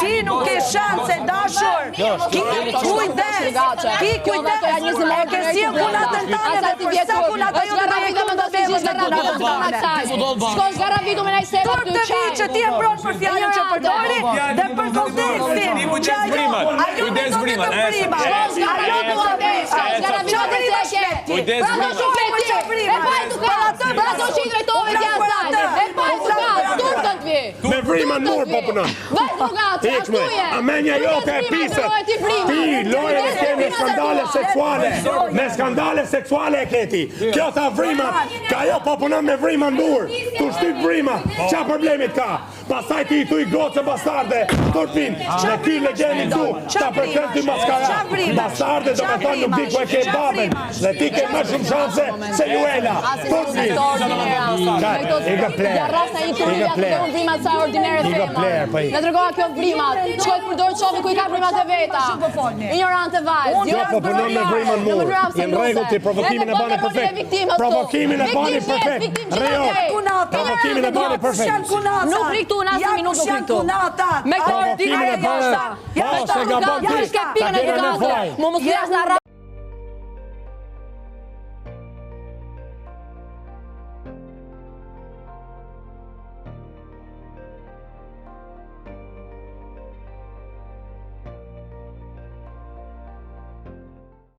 Ti nuk ke shanse, dashur. Kujdes. Ki kujdes. E ke si punatën tane dhe për sa punatën jo të rejekon do të vevës në punatën tane. Shko zgaravitu me najse Tur të vi që ti e mbron për fjallën që përdori dhe për kontekstin. Kujdes vrimat. Kujdes Me vriman mor po punon. Ikme, amenja jote e pisët. Ti lojën e ke me skandale seksuale. Me skandale seksuale e keti. Kjo tha vrimat, ka jo po punon me vriman dur. Tu shtyp vrimat, qa problemit ka? Pastaj ti tu i goce bastarde, torpin, me ky legjeni tu, ta përkën ty maskara. Bastarde do me thonë nuk di ku e ke babën, dhe ti ke më shumë shanse se Luela. Torpin. Iga player. Në tërgoha kjo vrimat, qojtë përdojtë qofi ku i ka vrimat e veta. Ignorante vajzë. Jo, po punon me vriman mur. Jem regull ti, provokimin e bani perfekt. Provokimin e bani perfekt. Rejo, provokimin e bani perfekt. Nuk riktu, në asë minut nuk riktu. Me Provokimin e bani, po, se ga bon ti, ta kire në faj. Mu më s'kjas në